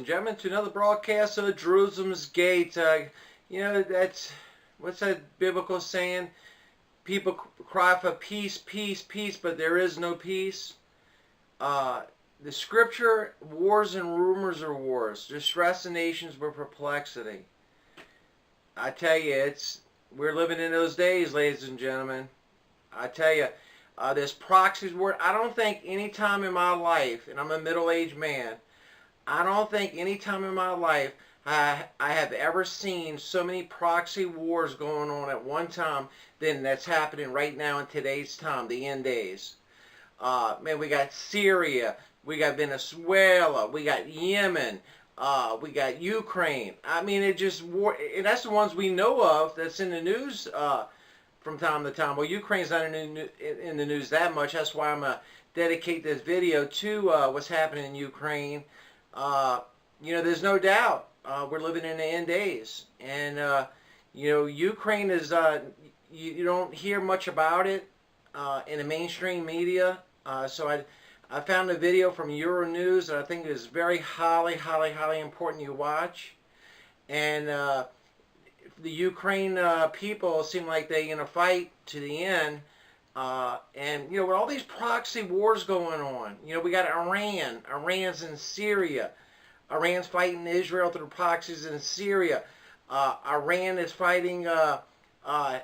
and gentlemen, to another broadcast of Jerusalem's Gate. What's that biblical saying? People cry for peace, peace, peace, but there is no peace. The scripture, wars and rumors are wars. Distress the nations with perplexity. I tell you, we're living in those days, ladies and gentlemen. I tell you, this proxy's word. I don't think any time in my life, and I'm a middle-aged man, I don't think any time in my life I have ever seen so many proxy wars going on at one time than that's happening right now in today's time, the end days. Man, we got Syria, we got Venezuela, we got Yemen, we got Ukraine. I mean, it just war, and that's the ones we know of that's in the news from time to time. Well, Ukraine's not in the news that much. That's why I'm going to dedicate this video to what's happening in Ukraine. There's no doubt we're living in the end days. And, Ukraine is, you don't hear much about it in the mainstream media. So I found a video from Euronews that I think is very highly important you watch. And the Ukraine people seem like they're going to fight to the end. With all these proxy wars going on, we got Iran. Iran's in Syria. Iran's fighting Israel through proxies in Syria. Iran is fighting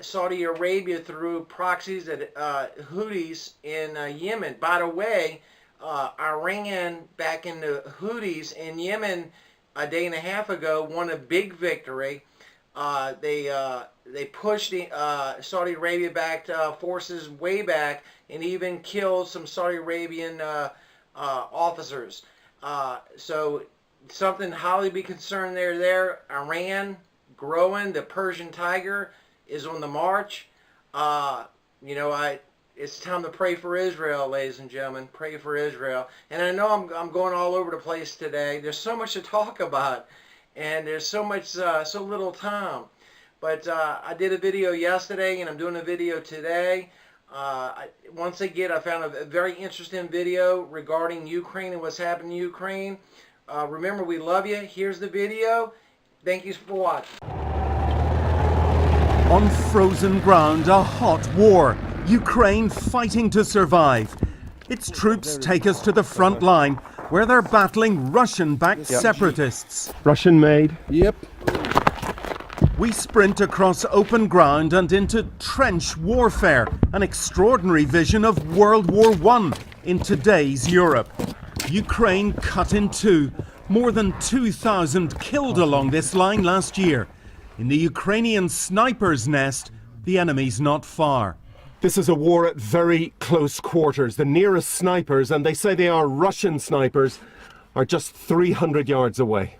Saudi Arabia through proxies at Houthis in Yemen. By the way, Iran back in the Houthis in Yemen a day and a half ago won a big victory. They pushed the Saudi Arabia backed forces way back and even killed some Saudi Arabian officers. So something highly be concerned there. Iran growing, the Persian tiger is on the march. It's time to pray for Israel, ladies and gentlemen. Pray for Israel. And I know I'm going all over the place today. There's so much to talk about, and there's so little time. But I did a video yesterday, and I'm doing a video today. Once again, I found a very interesting video regarding Ukraine and what's happening in Ukraine. Remember, we love you. Here's the video. Thank you for watching. On frozen ground, a hot war. Ukraine fighting to survive. Its troops take us to the front line, where they're battling Russian-backed separatists. Russian-made? Yep. We sprint across open ground and into trench warfare, an extraordinary vision of World War I in today's Europe. Ukraine cut in two, more than 2,000 killed along this line last year. In the Ukrainian sniper's nest, the enemy's not far. This is a war at very close quarters. The nearest snipers, and they say they are Russian snipers, are just 300 yards away.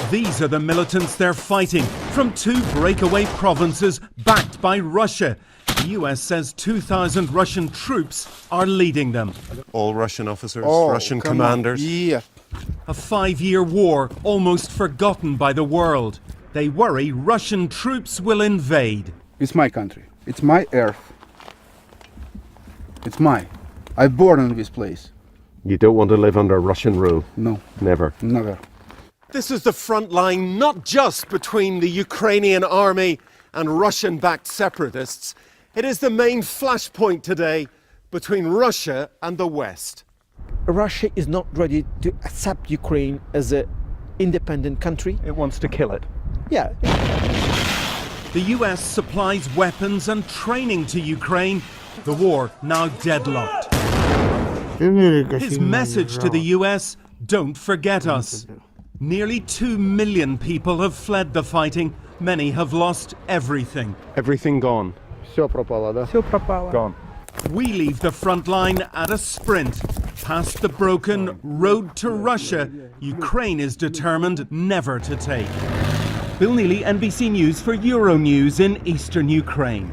These are the militants they're fighting from two breakaway provinces backed by Russia. The US says 2,000 Russian troops are leading them. All Russian officers, Russian commanders. Yeah. A 5-year war almost forgotten by the world. They worry Russian troops will invade. It's my country. It's my earth. It's mine. I'm born in this place. You don't want to live under Russian rule? No. Never? Never. This is the front line, not just between the Ukrainian army and Russian-backed separatists. It is the main flashpoint today between Russia and the West. Russia is not ready to accept Ukraine as an independent country. It wants to kill it. Yeah. The US supplies weapons and training to Ukraine. The war now deadlocked. His message to the US, don't forget us. Nearly 2 million people have fled the fighting. Many have lost everything. Everything gone. Все пропало, да? Все пропало. Gone. We leave the front line at a sprint. Past the broken road to Russia, Ukraine is determined never to take. Bill Neely, NBC News for Euronews in eastern Ukraine.